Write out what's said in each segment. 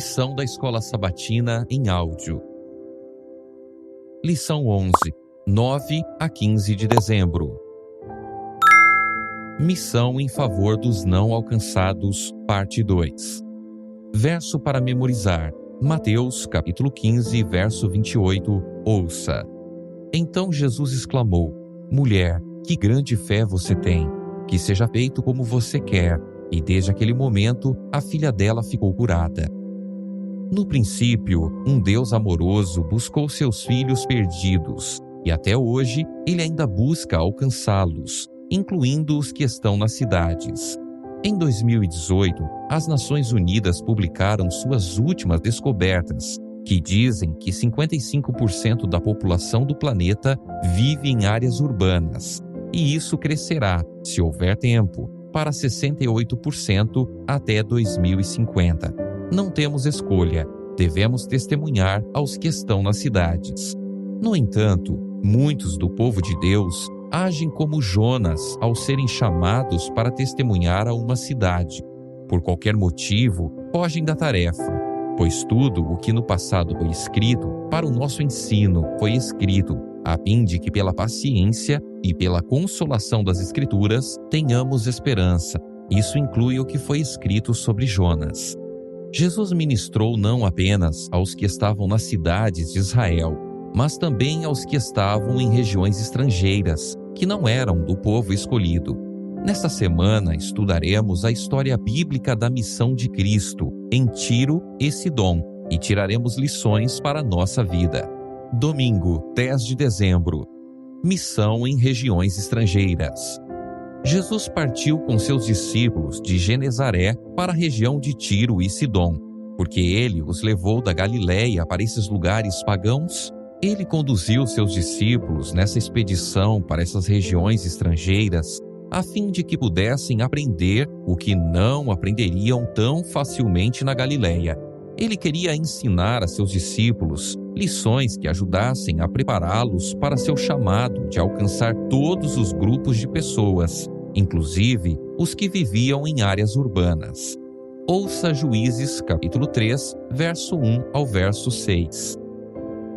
Lição da Escola Sabatina em áudio. Lição 11, 9 a 15 de dezembro. Missão em favor dos não alcançados, parte 2. Verso para memorizar. Mateus, capítulo 15, verso 28. Ouça. Então Jesus exclamou: Mulher, que grande fé você tem! Que seja feito como você quer. E desde aquele momento, a filha dela ficou curada. No princípio, um Deus amoroso buscou seus filhos perdidos, e até hoje ele ainda busca alcançá-los, incluindo os que estão nas cidades. Em 2018, as Nações Unidas publicaram suas últimas descobertas, que dizem que 55% da população do planeta vive em áreas urbanas, e isso crescerá, se houver tempo, para 68% até 2050. Não temos escolha, devemos testemunhar aos que estão nas cidades. No entanto, muitos do povo de Deus agem como Jonas ao serem chamados para testemunhar a uma cidade. Por qualquer motivo, fogem da tarefa, pois tudo o que no passado foi escrito para o nosso ensino foi escrito, a fim de que pela paciência e pela consolação das Escrituras tenhamos esperança. Isso inclui o que foi escrito sobre Jonas. Jesus ministrou não apenas aos que estavam nas cidades de Israel, mas também aos que estavam em regiões estrangeiras, que não eram do povo escolhido. Nesta semana estudaremos a história bíblica da missão de Cristo em Tiro e Sidom e tiraremos lições para a nossa vida. Domingo, 10 de dezembro. Missão em regiões estrangeiras. Jesus partiu com seus discípulos de Genezaré para a região de Tiro e Sidom, porque ele os levou da Galileia para esses lugares pagãos. Ele conduziu seus discípulos nessa expedição para essas regiões estrangeiras, a fim de que pudessem aprender o que não aprenderiam tão facilmente na Galileia. Ele queria ensinar a seus discípulos lições que ajudassem a prepará-los para seu chamado de alcançar todos os grupos de pessoas, inclusive os que viviam em áreas urbanas. Ouça Juízes, capítulo 3, verso 1 ao verso 6.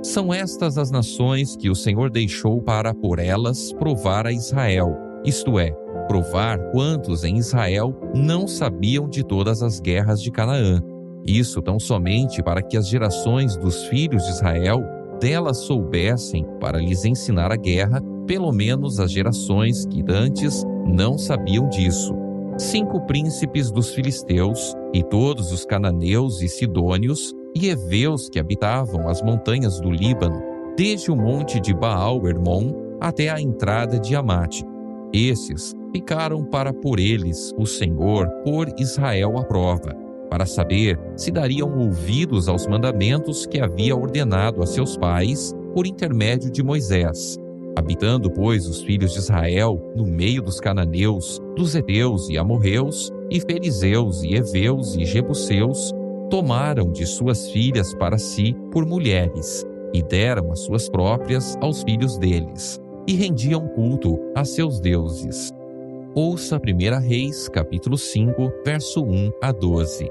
São estas as nações que o Senhor deixou para, por elas, provar a Israel, isto é, provar quantos em Israel não sabiam de todas as guerras de Canaã. Isso tão somente para que as gerações dos filhos de Israel delas soubessem para lhes ensinar a guerra, pelo menos as gerações que antes não sabiam disso. 5 príncipes dos filisteus e todos os cananeus e sidônios e heveus que habitavam as montanhas do Líbano, desde o monte de Baal-Hermon até a entrada de Amate. Esses ficaram para por eles o Senhor pôr Israel à prova, para saber se dariam ouvidos aos mandamentos que havia ordenado a seus pais por intermédio de Moisés. Habitando, pois, os filhos de Israel no meio dos cananeus, dos heteus e amorreus, e ferizeus e heveus e jebuseus, tomaram de suas filhas para si por mulheres, e deram as suas próprias aos filhos deles, e rendiam culto a seus deuses. Ouça 1 Reis, capítulo 5, verso 1 a 12.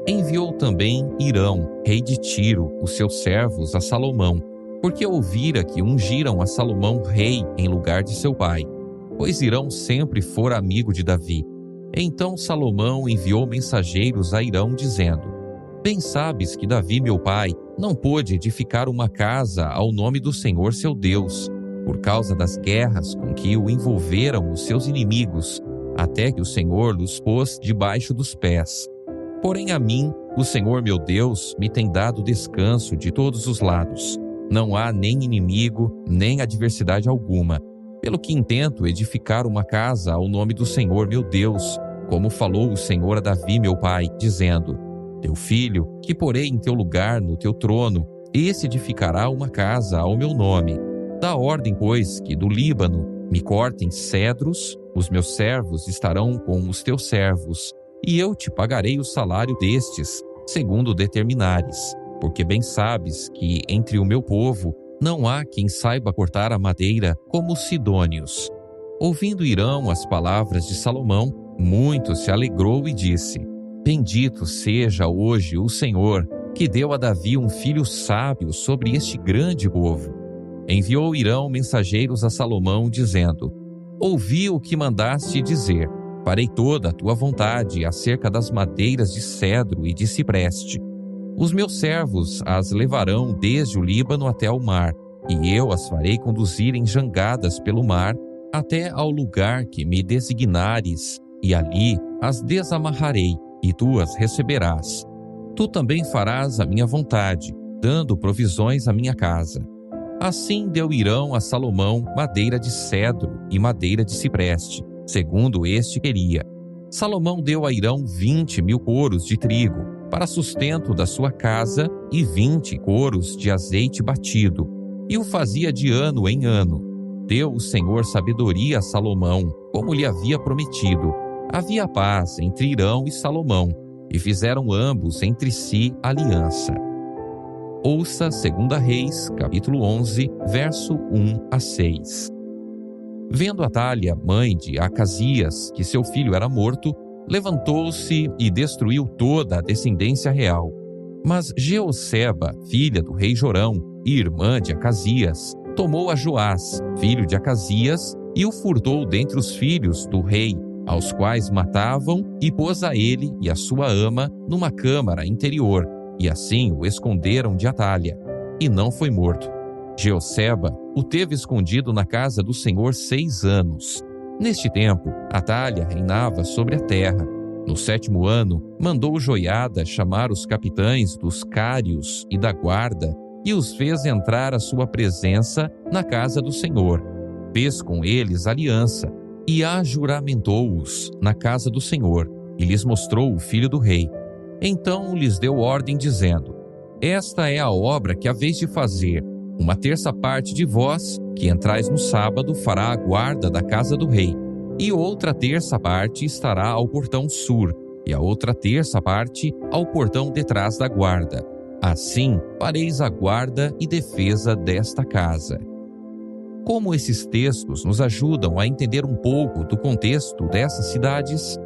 Enviou também Hirão, rei de Tiro, os seus servos a Salomão, porque ouvira que ungiram a Salomão rei em lugar de seu pai, pois Hirão sempre fora amigo de Davi. Então Salomão enviou mensageiros a Hirão, dizendo: Bem sabes que Davi, meu pai, não pôde edificar uma casa ao nome do Senhor seu Deus, por causa das guerras com que o envolveram os seus inimigos, até que o Senhor los pôs debaixo dos pés. Porém a mim, o Senhor meu Deus, me tem dado descanso de todos os lados. Não há nem inimigo, nem adversidade alguma, pelo que intento edificar uma casa ao nome do Senhor meu Deus, como falou o Senhor a Davi meu pai, dizendo: Teu filho, que porei em teu lugar no teu trono, esse edificará uma casa ao meu nome. Dá ordem, pois, que do Líbano me cortem cedros, os meus servos estarão com os teus servos, e eu te pagarei o salário destes, segundo determinares, porque bem sabes que entre o meu povo não há quem saiba cortar a madeira como os sidônios. Ouvindo Hirão as palavras de Salomão, muito se alegrou e disse: Bendito seja hoje o Senhor, que deu a Davi um filho sábio sobre este grande povo. Enviou Hirão mensageiros a Salomão, dizendo: Ouvi o que mandaste dizer. Farei toda a tua vontade acerca das madeiras de cedro e de cipreste. Os meus servos as levarão desde o Líbano até ao mar, e eu as farei conduzir em jangadas pelo mar até ao lugar que me designares, e ali as desamarrarei, e tu as receberás. Tu também farás a minha vontade, dando provisões à minha casa. Assim deu Hirão a Salomão madeira de cedro e madeira de cipreste, segundo este queria. Salomão deu a Hirão 20.000 coros de trigo, para sustento da sua casa, e 20 coros de azeite batido, e o fazia de ano em ano. Deu o Senhor sabedoria a Salomão, como lhe havia prometido. Havia paz entre Hirão e Salomão, e fizeram ambos entre si aliança. Ouça 2 Reis, capítulo 11, verso 1 a 6. Vendo Atália, mãe de Acasias, que seu filho era morto, levantou-se e destruiu toda a descendência real. Mas Jeosseba, filha do rei Jorão e irmã de Acasias, tomou a Joás, filho de Acasias, e o furtou dentre os filhos do rei, aos quais matavam, e pôs a ele e a sua ama numa câmara interior, e assim o esconderam de Atália, e não foi morto. Jeosseba o teve escondido na casa do Senhor 6 anos. Neste tempo, Atália reinava sobre a terra. No 7º ano, mandou Joiada chamar os capitães dos cários e da guarda, e os fez entrar à sua presença na casa do Senhor. Fez com eles aliança, e ajuramentou-os na casa do Senhor, e lhes mostrou o filho do rei. Então lhes deu ordem, dizendo: Esta é a obra que haveis de fazer. 1/3 parte de vós, que entrais no sábado, fará a guarda da casa do rei, e outra 1/3 parte estará ao portão sul, e a outra 1/3 parte ao portão detrás da guarda. Assim fareis a guarda e defesa desta casa. Como esses textos nos ajudam a entender um pouco do contexto dessas cidades?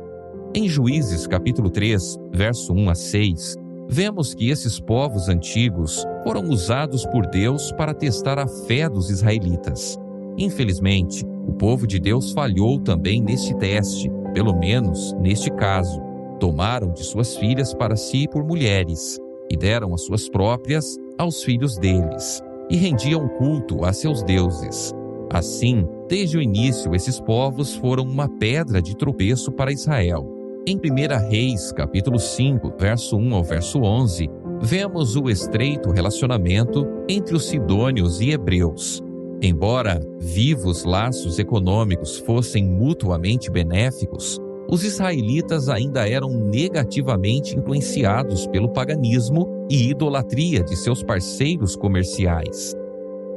Em Juízes capítulo 3, verso 1 a 6, vemos que esses povos antigos foram usados por Deus para testar a fé dos israelitas. Infelizmente, o povo de Deus falhou também neste teste, pelo menos neste caso. Tomaram de suas filhas para si por mulheres, e deram as suas próprias aos filhos deles, e rendiam culto a seus deuses. Assim, desde o início, esses povos foram uma pedra de tropeço para Israel. Em 1 Reis, capítulo 5, verso 1 ao verso 11, vemos o estreito relacionamento entre os sidônios e hebreus. Embora vivos laços econômicos fossem mutuamente benéficos, os israelitas ainda eram negativamente influenciados pelo paganismo e idolatria de seus parceiros comerciais.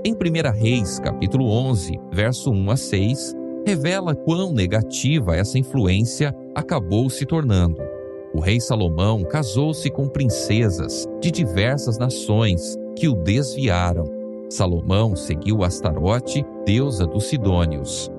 Em 1 Reis, capítulo 11, verso 1 a 6, revela quão negativa essa influência acabou se tornando. O rei Salomão casou-se com princesas de diversas nações que o desviaram. Salomão seguiu Astarote, deusa dos sidônios.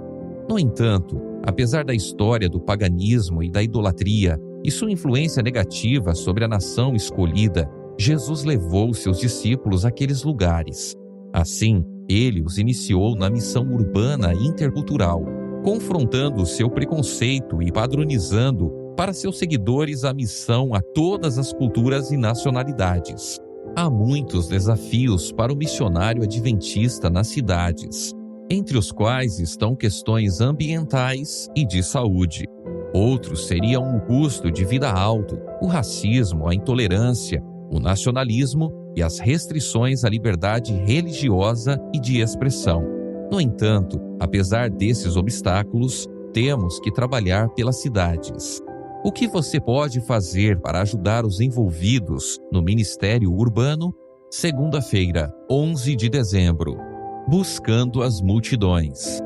No entanto, apesar da história do paganismo e da idolatria e sua influência negativa sobre a nação escolhida, Jesus levou seus discípulos àqueles lugares. Assim, ele os iniciou na missão urbana intercultural, confrontando o seu preconceito e padronizando para seus seguidores a missão a todas as culturas e nacionalidades. Há muitos desafios para o missionário adventista nas cidades, entre os quais estão questões ambientais e de saúde. Outros seriam o custo de vida alto, o racismo, a intolerância, o nacionalismo e as restrições à liberdade religiosa e de expressão. No entanto, apesar desses obstáculos, temos que trabalhar pelas cidades. O que você pode fazer para ajudar os envolvidos no Ministério Urbano? Segunda-feira, 11 de dezembro. Buscando as multidões.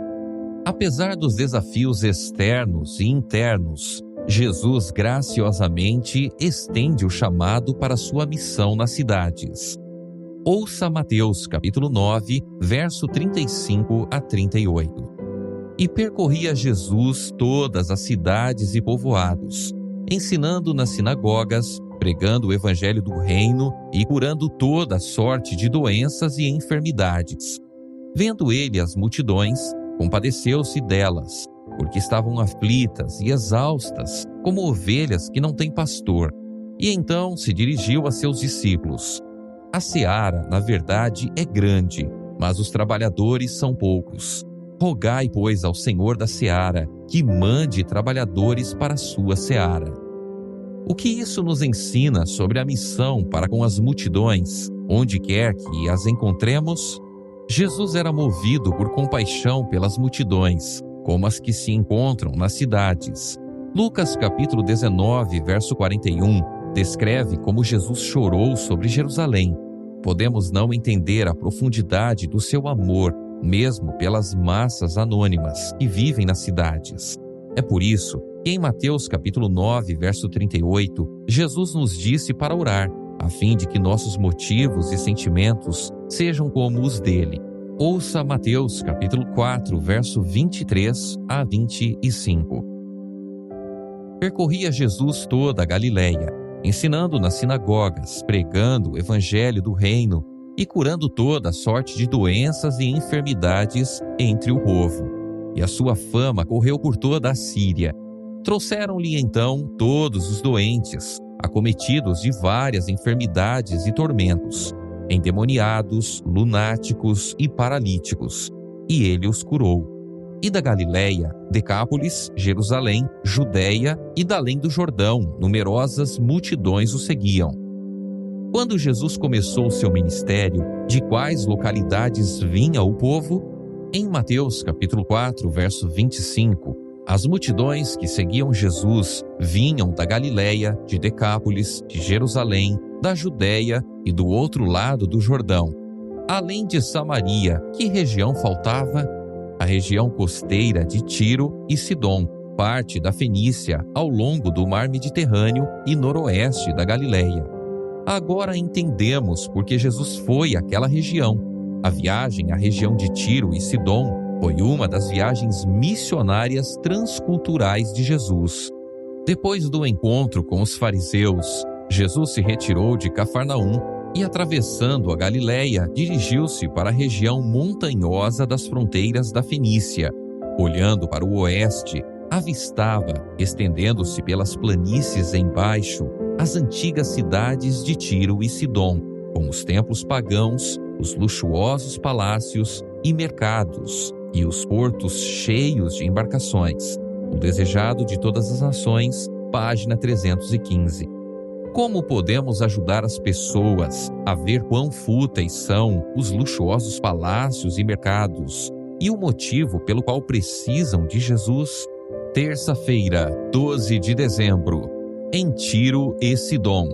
Apesar dos desafios externos e internos, Jesus graciosamente estende o chamado para sua missão nas cidades. Ouça Mateus capítulo 9, verso 35 a 38. E percorria Jesus todas as cidades e povoados, ensinando nas sinagogas, pregando o evangelho do reino e curando toda sorte de doenças e enfermidades. Vendo ele as multidões, compadeceu-se delas, porque estavam aflitas e exaustas, como ovelhas que não têm pastor. E então se dirigiu a seus discípulos: A seara, na verdade, é grande, mas os trabalhadores são poucos. Rogai, pois, ao Senhor da seara, que mande trabalhadores para a sua seara. O que isso nos ensina sobre a missão para com as multidões, onde quer que as encontremos? Jesus era movido por compaixão pelas multidões, como as que se encontram nas cidades. Lucas capítulo 19, verso 41, descreve como Jesus chorou sobre Jerusalém. Podemos não entender a profundidade do seu amor, mesmo pelas massas anônimas que vivem nas cidades. É por isso que em Mateus capítulo 9, verso 38, Jesus nos disse para orar, a fim de que nossos motivos e sentimentos sejam como os dele. Ouça Mateus capítulo 4, verso 23 a 25. Percorria Jesus toda a Galileia, ensinando nas sinagogas, pregando o evangelho do reino e curando toda sorte de doenças e enfermidades entre o povo. E a sua fama correu por toda a Síria. Trouxeram-lhe então todos os doentes, acometidos de várias enfermidades e tormentos, endemoniados, lunáticos e paralíticos, e ele os curou. E da Galileia, Decápolis, Jerusalém, Judeia e da além do Jordão, numerosas multidões o seguiam. Quando Jesus começou seu ministério, de quais localidades vinha o povo? Em Mateus capítulo 4, verso 25, as multidões que seguiam Jesus vinham da Galileia, de Decápolis, de Jerusalém, da Judeia e do outro lado do Jordão. Além de Samaria, que região faltava? A região costeira de Tiro e Sidom, parte da Fenícia ao longo do mar Mediterrâneo e noroeste da Galileia. Agora entendemos por que Jesus foi àquela região. A viagem à região de Tiro e Sidom foi uma das viagens missionárias transculturais de Jesus. Depois do encontro com os fariseus, Jesus se retirou de Cafarnaum e, atravessando a Galileia, dirigiu-se para a região montanhosa das fronteiras da Fenícia. Olhando para o oeste, avistava, estendendo-se pelas planícies embaixo, as antigas cidades de Tiro e Sidom, com os templos pagãos, os luxuosos palácios e mercados, e os portos cheios de embarcações. O desejado de todas as nações, página 315. Como podemos ajudar as pessoas a ver quão fúteis são os luxuosos palácios e mercados e o motivo pelo qual precisam de Jesus? Terça-feira, 12 de dezembro, em Tiro e Sidom.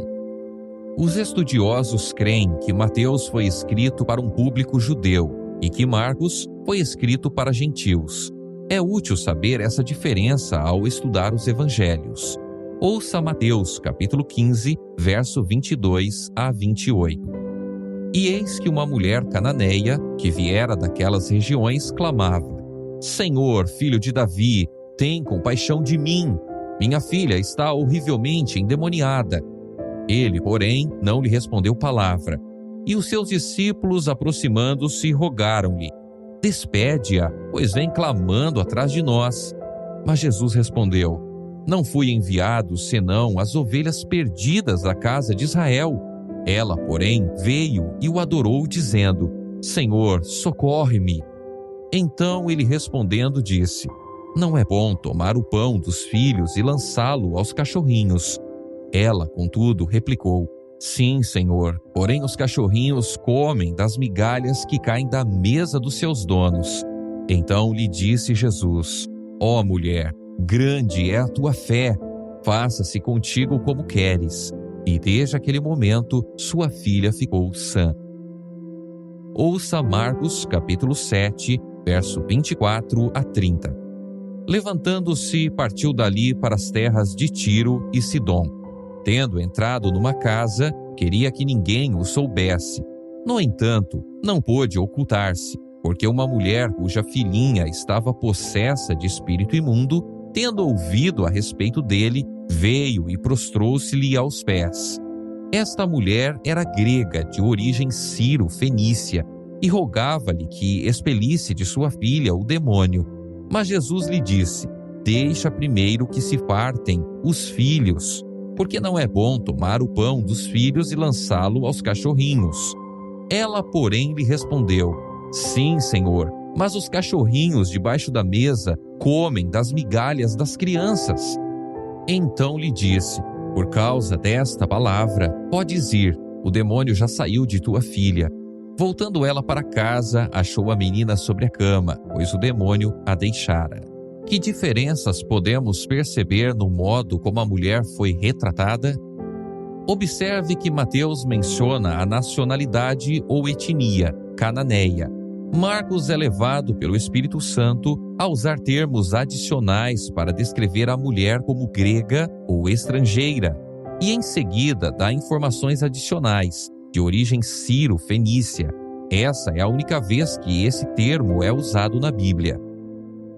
Os estudiosos creem que Mateus foi escrito para um público judeu e que Marcos foi escrito para gentios. É útil saber essa diferença ao estudar os evangelhos. Ouça Mateus, capítulo 15, verso 22 a 28. E eis que uma mulher cananeia, que viera daquelas regiões, clamava: Senhor, filho de Davi, tem compaixão de mim. Minha filha está horrivelmente endemoniada. Ele, porém, não lhe respondeu palavra. E os seus discípulos, aproximando-se, rogaram-lhe: Despede-a, pois vem clamando atrás de nós. Mas Jesus respondeu: Não fui enviado senão as ovelhas perdidas da casa de Israel. Ela, porém, veio e o adorou, dizendo: Senhor, socorre-me. Então ele respondendo disse: Não é bom tomar o pão dos filhos e lançá-lo aos cachorrinhos. Ela, contudo, replicou: Sim, Senhor, porém os cachorrinhos comem das migalhas que caem da mesa dos seus donos. Então lhe disse Jesus: Ó mulher, grande é a tua fé, faça-se contigo como queres. E desde aquele momento sua filha ficou sã. Ouça Marcos capítulo 7, verso 24 a 30. Levantando-se, partiu dali para as terras de Tiro e Sidom. Tendo entrado numa casa, queria que ninguém o soubesse. No entanto, não pôde ocultar-se, porque uma mulher cuja filhinha estava possessa de espírito imundo Tendo ouvido a respeito dele, veio e prostrou-se-lhe aos pés. Esta mulher era grega, de origem sírio-fenícia, e rogava-lhe que expelisse de sua filha o demônio. Mas Jesus lhe disse: deixa primeiro que se fartem os filhos, porque não é bom tomar o pão dos filhos e lançá-lo aos cachorrinhos. Ela, porém, lhe respondeu: sim, Senhor, mas os cachorrinhos debaixo da mesa comem das migalhas das crianças. Então lhe disse: por causa desta palavra, podes ir, o demônio já saiu de tua filha. Voltando ela para casa, achou a menina sobre a cama, pois o demônio a deixara. Que diferenças podemos perceber no modo como a mulher foi retratada? Observe que Mateus menciona a nacionalidade ou etnia, cananeia. Marcos é levado pelo Espírito Santo a usar termos adicionais para descrever a mulher como grega ou estrangeira, e em seguida dá informações adicionais, de origem sírio-fenícia. Essa é a única vez que esse termo é usado na Bíblia.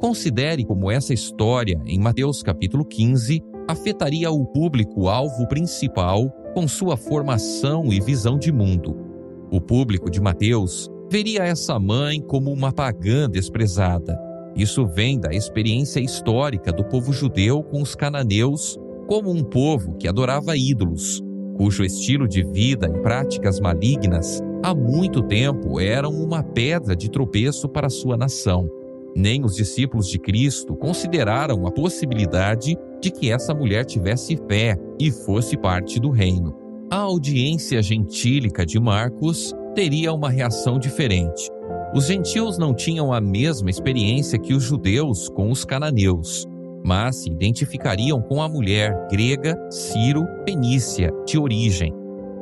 Considere como essa história, em Mateus capítulo 15, afetaria o público-alvo principal com sua formação e visão de mundo. O público de Mateus veria essa mãe como uma pagã desprezada. Isso vem da experiência histórica do povo judeu com os cananeus como um povo que adorava ídolos, cujo estilo de vida e práticas malignas há muito tempo eram uma pedra de tropeço para sua nação. Nem os discípulos de Cristo consideraram a possibilidade de que essa mulher tivesse fé e fosse parte do reino. A audiência gentílica de Marcos teria uma reação diferente. Os gentios não tinham a mesma experiência que os judeus com os cananeus, mas se identificariam com a mulher grega, sírio-fenícia, de origem.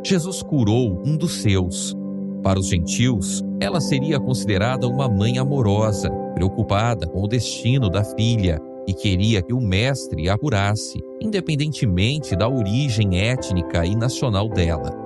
Jesus curou um dos seus. Para os gentios, ela seria considerada uma mãe amorosa, preocupada com o destino da filha e queria que o mestre a curasse, independentemente da origem étnica e nacional dela.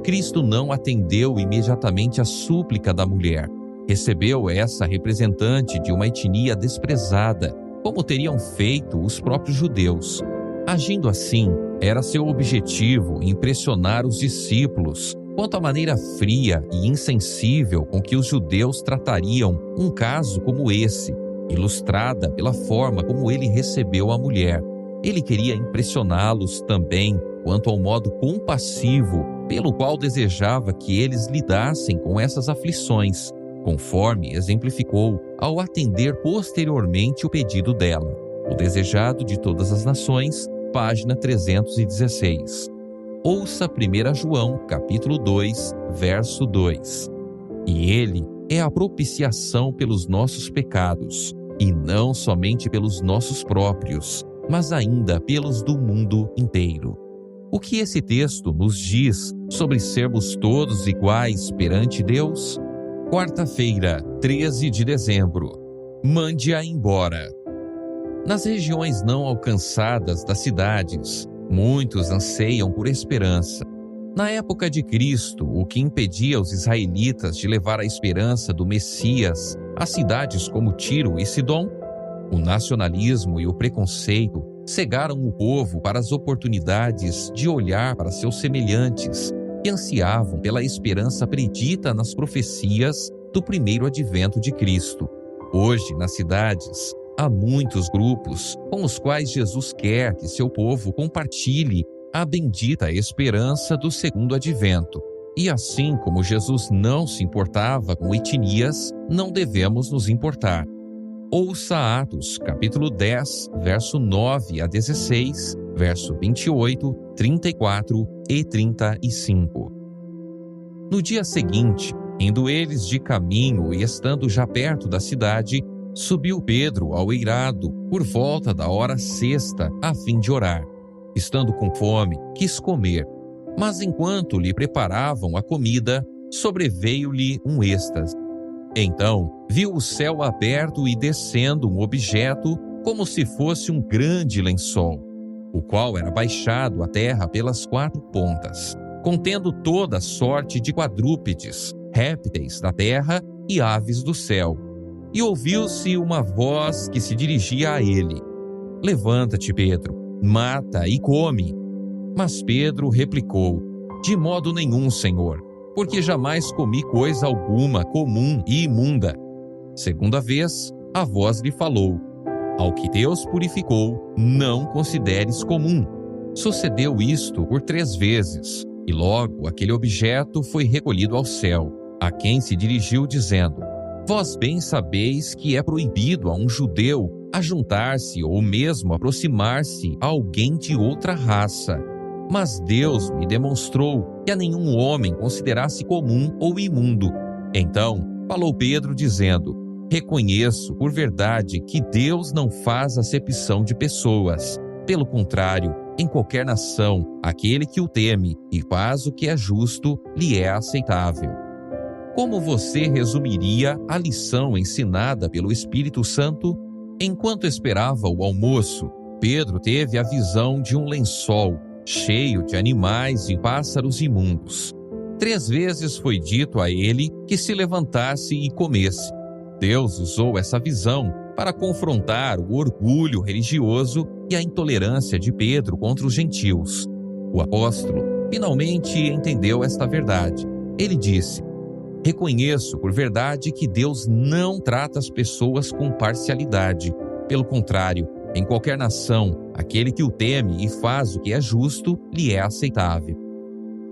Cristo não atendeu imediatamente à súplica da mulher. Recebeu essa representante de uma etnia desprezada, como teriam feito os próprios judeus. Agindo assim, era seu objetivo impressionar os discípulos quanto à maneira fria e insensível com que os judeus tratariam um caso como esse, ilustrada pela forma como ele recebeu a mulher. Ele queria impressioná-los também quanto ao modo compassivo pelo qual desejava que eles lidassem com essas aflições, conforme exemplificou ao atender posteriormente o pedido dela. O Desejado de Todas as Nações, página 316. Ouça 1 João, capítulo 2, verso 2. E ele é a propiciação pelos nossos pecados, e não somente pelos nossos próprios, mas ainda pelos do mundo inteiro. O que esse texto nos diz sobre sermos todos iguais perante Deus? Quarta-feira, 13 de dezembro. Mande-a embora. Nas regiões não alcançadas das cidades, muitos anseiam por esperança. Na época de Cristo, o que impedia os israelitas de levar a esperança do Messias a cidades como Tiro e Sidom? O nacionalismo e o preconceito cegaram o povo para as oportunidades de olhar para seus semelhantes, que ansiavam pela esperança predita nas profecias do primeiro advento de Cristo. Hoje, nas cidades, há muitos grupos com os quais Jesus quer que seu povo compartilhe a bendita esperança do segundo advento. E assim como Jesus não se importava com etnias, não devemos nos importar. Ouça Atos, capítulo 10, verso 9 a 16, verso 28, 34 e 35. No dia seguinte, indo eles de caminho e estando já perto da cidade, subiu Pedro ao eirado por volta da hora sexta, a fim de orar. Estando com fome, quis comer, mas enquanto lhe preparavam a comida, sobreveio-lhe um êxtase. Então, viu o céu aberto e descendo um objeto como se fosse um grande lençol, o qual era baixado à terra pelas quatro pontas, contendo toda sorte de quadrúpedes, répteis da terra e aves do céu. E ouviu-se uma voz que se dirigia a ele: Levanta-te, Pedro, mata e come. Mas Pedro replicou: De modo nenhum, Senhor, porque jamais comi coisa alguma comum e imunda. Segunda vez, a voz lhe falou: Ao que Deus purificou, não consideres comum. Sucedeu isto por 3 vezes, e logo aquele objeto foi recolhido ao céu, a quem se dirigiu dizendo: Vós bem sabeis que é proibido a um judeu ajuntar-se ou mesmo aproximar-se a alguém de outra raça. Mas Deus me demonstrou que a nenhum homem considerasse comum ou imundo. Então falou Pedro dizendo: Reconheço por verdade que Deus não faz acepção de pessoas. Pelo contrário, em qualquer nação, aquele que o teme e faz o que é justo lhe é aceitável. Como você resumiria a lição ensinada pelo Espírito Santo? Enquanto esperava o almoço, Pedro teve a visão de um lençol cheio de animais e pássaros imundos. 3 vezes foi dito a ele que se levantasse e comesse. Deus usou essa visão para confrontar o orgulho religioso e a intolerância de Pedro contra os gentios. O apóstolo finalmente entendeu esta verdade. Ele disse: Reconheço por verdade que Deus não trata as pessoas com parcialidade. Pelo contrário, em qualquer nação, aquele que o teme e faz o que é justo lhe é aceitável.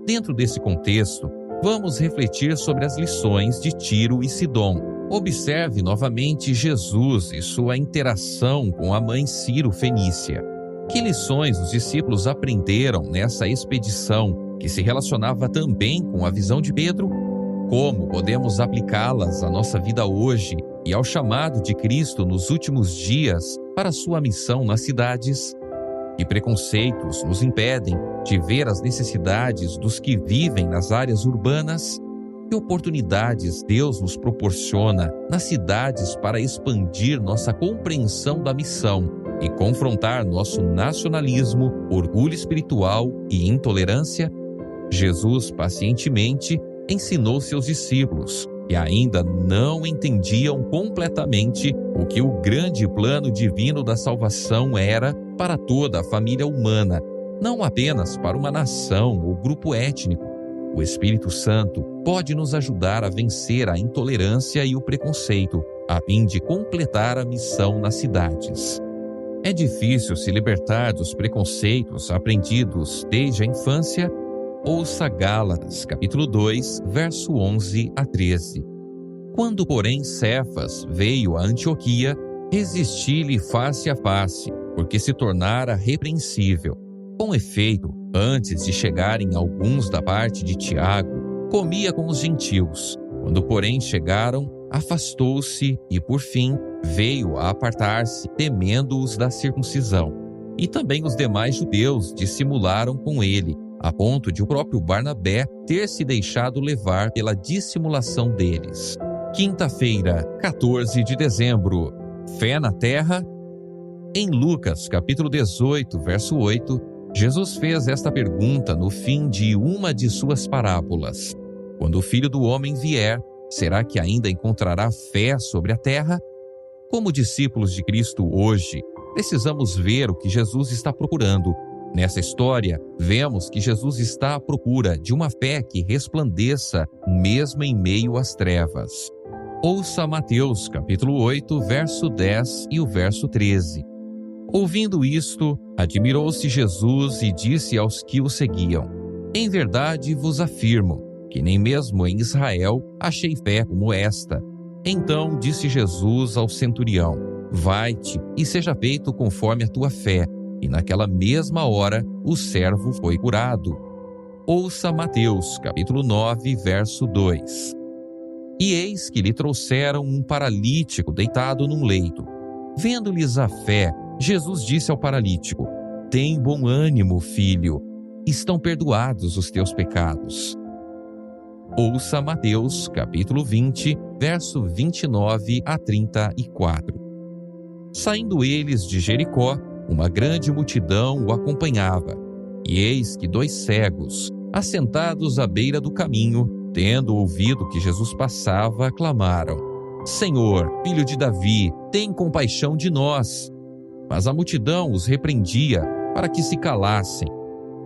Dentro desse contexto, vamos refletir sobre as lições de Tiro e Sidom. Observe novamente Jesus e sua interação com a mãe Ciro Fenícia. Que lições os discípulos aprenderam nessa expedição, que se relacionava também com a visão de Pedro? Como podemos aplicá-las à nossa vida hoje e ao chamado de Cristo nos últimos dias para sua missão nas cidades? Que preconceitos nos impedem de ver as necessidades dos que vivem nas áreas urbanas? Que oportunidades Deus nos proporciona nas cidades para expandir nossa compreensão da missão e confrontar nosso nacionalismo, orgulho espiritual e intolerância? Jesus pacientemente ensinou seus discípulos, que ainda não entendiam completamente o que o grande plano divino da salvação era para toda a família humana, não apenas para uma nação ou grupo étnico. O Espírito Santo pode nos ajudar a vencer a intolerância e o preconceito, a fim de completar a missão nas cidades. É difícil se libertar dos preconceitos aprendidos desde a infância? Ouça Gálatas, capítulo 2, verso 11 a 13. Quando, porém, Cefas veio a Antioquia, resisti-lhe face a face, porque se tornara repreensível. Com efeito, antes de chegarem alguns da parte de Tiago, comia com os gentios. Quando, porém, chegaram, afastou-se e, por fim, veio a apartar-se, temendo-os da circuncisão. E também os demais judeus dissimularam com ele, a ponto de o próprio Barnabé ter se deixado levar pela dissimulação deles. Quinta-feira, 14 de dezembro. Fé na terra? Em Lucas, capítulo 18, verso 8, Jesus fez esta pergunta no fim de uma de suas parábolas: Quando o Filho do Homem vier, será que ainda encontrará fé sobre a terra? Como discípulos de Cristo hoje, precisamos ver o que Jesus está procurando. Nessa história, vemos que Jesus está à procura de uma fé que resplandeça mesmo em meio às trevas. Ouça Mateus, capítulo 8, verso 10 e o verso 13. Ouvindo isto, admirou-se Jesus e disse aos que o seguiam: Em verdade vos afirmo que nem mesmo em Israel achei fé como esta. Então disse Jesus ao centurião: Vai-te e seja feito conforme a tua fé. E naquela mesma hora o servo foi curado. Ouça Mateus, capítulo 9, verso 2. E eis que lhe trouxeram um paralítico deitado num leito. Vendo-lhes a fé, Jesus disse ao paralítico: Tem bom ânimo, filho, estão perdoados os teus pecados. Ouça Mateus, capítulo 20, verso 29 a 34. Saindo eles de Jericó, uma grande multidão o acompanhava. E eis que 2 cegos, assentados à beira do caminho, tendo ouvido que Jesus passava, clamaram: Senhor, filho de Davi, tem compaixão de nós. mas a multidão os repreendia para que se calassem.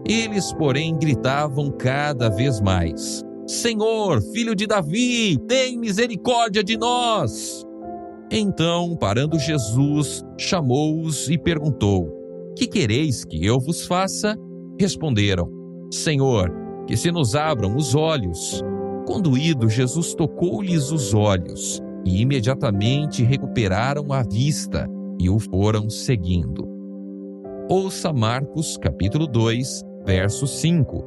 Eles, porém, gritavam cada vez mais: Senhor, filho de Davi, tem misericórdia de nós! Então, parando Jesus, chamou-os e perguntou: Que quereis que eu vos faça? Responderam: Senhor, que se nos abram os olhos. Conduído, Jesus tocou-lhes os olhos, e imediatamente recuperaram a vista e o foram seguindo. Ouça Marcos capítulo 2, verso 5.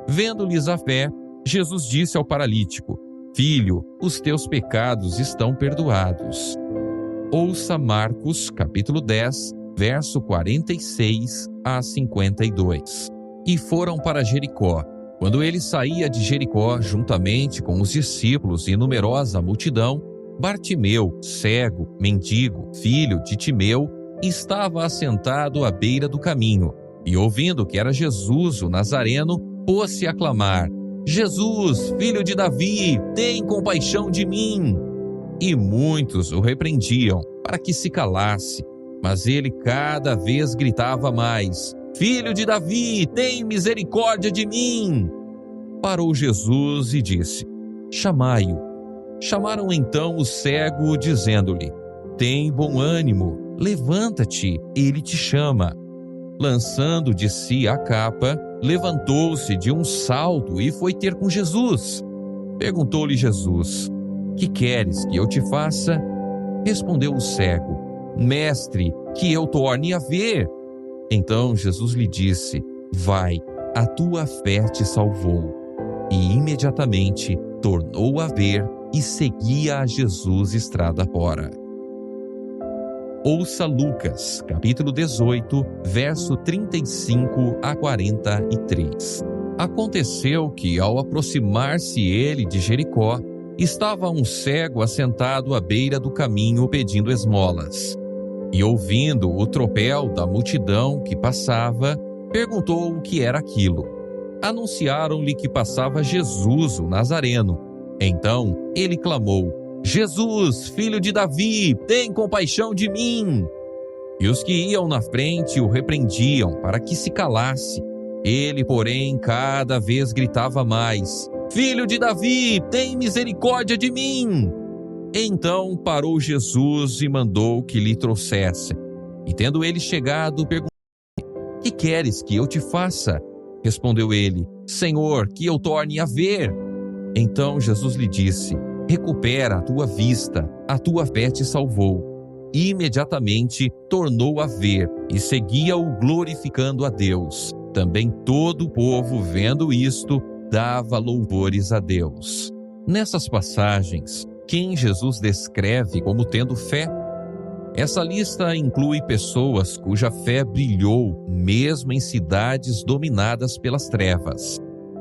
Vendo-lhes a fé, Jesus disse ao paralítico: Filho, os teus pecados estão perdoados. Ouça Marcos capítulo 10, verso 46 a 52. E foram para Jericó. Quando ele saía de Jericó, juntamente com os discípulos e numerosa multidão, Bartimeu, cego, mendigo, filho de Timeu, estava assentado à beira do caminho, e ouvindo que era Jesus o Nazareno, pôs-se a clamar: Jesus, filho de Davi, tem compaixão de mim! E muitos o repreendiam para que se calasse, mas ele cada vez gritava mais: Filho de Davi, tem misericórdia de mim! Parou Jesus e disse: Chamai-o. Chamaram então o cego, dizendo-lhe: Tem bom ânimo, levanta-te, ele te chama. Lançando de si a capa, levantou-se de um salto e foi ter com Jesus. Perguntou-lhe Jesus: Que queres que eu te faça? Respondeu o cego: Mestre, que eu torne a ver. Então Jesus lhe disse: Vai, a tua fé te salvou. E imediatamente tornou a ver e seguia a Jesus estrada fora. Ouça Lucas, capítulo 18, verso 35 a 43. Aconteceu que, ao aproximar-se ele de Jericó, estava um cego assentado à beira do caminho pedindo esmolas. E ouvindo o tropel da multidão que passava, perguntou o que era aquilo. Anunciaram-lhe que passava Jesus, o Nazareno. Então ele clamou: Jesus, filho de Davi, tem compaixão de mim! E os que iam na frente o repreendiam para que se calasse. Ele, porém, cada vez gritava mais: Filho de Davi, tem misericórdia de mim! Então parou Jesus e mandou que lhe trouxessem. E tendo ele chegado, perguntou: Que queres que eu te faça? Respondeu ele: Senhor, que eu torne a ver. Então Jesus lhe disse: Recupera a tua vista, a tua fé te salvou. E imediatamente tornou a ver e seguia-o glorificando a Deus. Também todo o povo, vendo isto, dava louvores a Deus. Nessas passagens, quem Jesus descreve como tendo fé? Essa lista inclui pessoas cuja fé brilhou mesmo em cidades dominadas pelas trevas.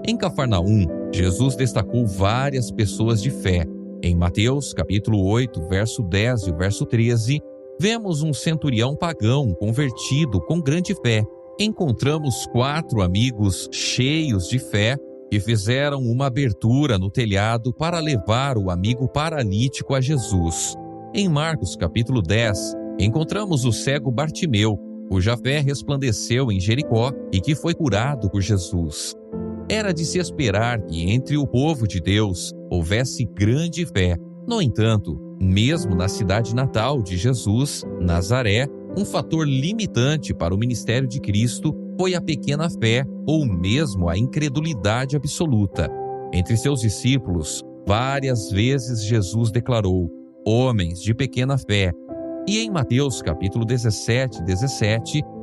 Em Cafarnaum, Jesus destacou várias pessoas de fé. Em Mateus, capítulo 8, verso 10 e o verso 13, vemos um centurião pagão convertido com grande fé. Encontramos 4 amigos cheios de fé que fizeram uma abertura no telhado para levar o amigo paralítico a Jesus. Em Marcos, capítulo 10, encontramos o cego Bartimeu, cuja fé resplandeceu em Jericó e que foi curado por Jesus. Era de se esperar que entre o povo de Deus houvesse grande fé. No entanto, mesmo na cidade natal de Jesus, Nazaré, um fator limitante para o ministério de Cristo foi a pequena fé ou mesmo a incredulidade absoluta. Entre seus discípulos, várias vezes Jesus declarou: homens de pequena fé. E em Mateus capítulo 17,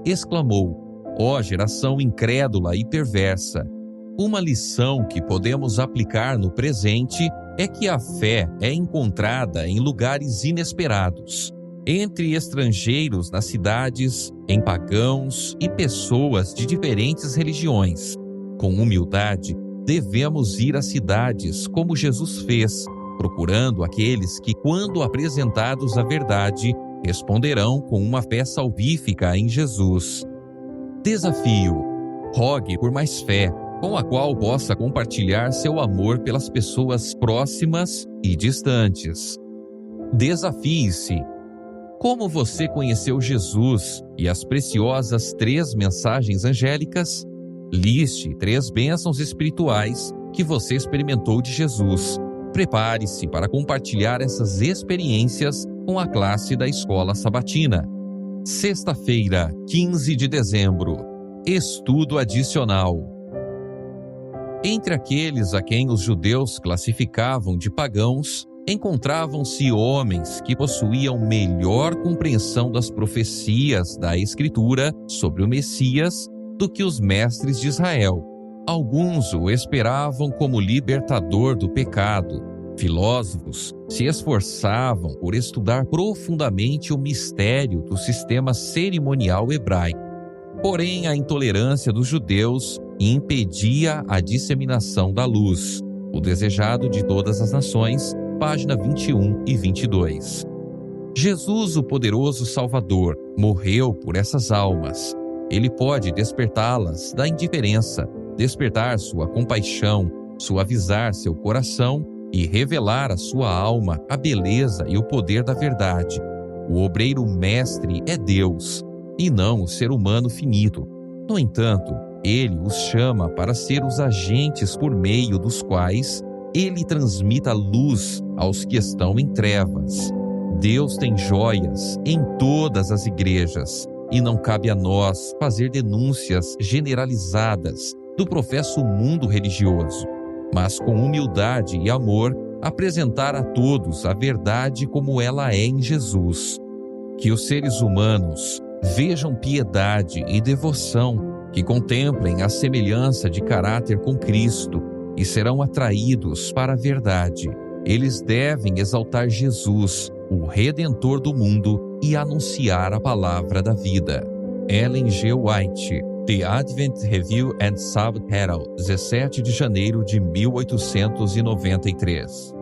exclamou: ó geração incrédula e perversa. Uma lição que podemos aplicar no presente é que a fé é encontrada em lugares inesperados, entre estrangeiros nas cidades, em pagãos e pessoas de diferentes religiões. Com humildade, devemos ir às cidades como Jesus fez, procurando aqueles que, quando apresentados à verdade, responderão com uma fé salvífica em Jesus. Desafio: rogue por mais fé, com a qual possa compartilhar seu amor pelas pessoas próximas e distantes. Desafie-se: Como você conheceu Jesus e as preciosas 3 mensagens angélicas? Liste 3 bênçãos espirituais que você experimentou de Jesus. Prepare-se para compartilhar essas experiências com a classe da Escola Sabatina. Sexta-feira, 15 de dezembro. Estudo adicional. Entre aqueles a quem os judeus classificavam de pagãos, encontravam-se homens que possuíam melhor compreensão das profecias da Escritura sobre o Messias do que os mestres de Israel. Alguns o esperavam como libertador do pecado. Filósofos se esforçavam por estudar profundamente o mistério do sistema cerimonial hebraico. Porém, a intolerância dos judeus impedia a disseminação da luz, o desejado de todas as nações, página 21 e 22. Jesus, o poderoso Salvador, morreu por essas almas. Ele pode despertá-las da indiferença, despertar sua compaixão, suavizar seu coração e revelar à sua alma a beleza e o poder da verdade. O obreiro mestre é Deus, e não o ser humano finito. No entanto, ele os chama para ser os agentes por meio dos quais ele transmita luz aos que estão em trevas. Deus tem joias em todas as igrejas, e não cabe a nós fazer denúncias generalizadas do professo mundo religioso, mas com humildade e amor apresentar a todos a verdade como ela é em Jesus. Que os seres humanos vejam piedade e devoção, que contemplem a semelhança de caráter com Cristo e serão atraídos para a verdade. Eles devem exaltar Jesus, o Redentor do mundo, e anunciar a palavra da vida. Ellen G. White, The Advent Review and Sabbath Herald, 17 de janeiro de 1893.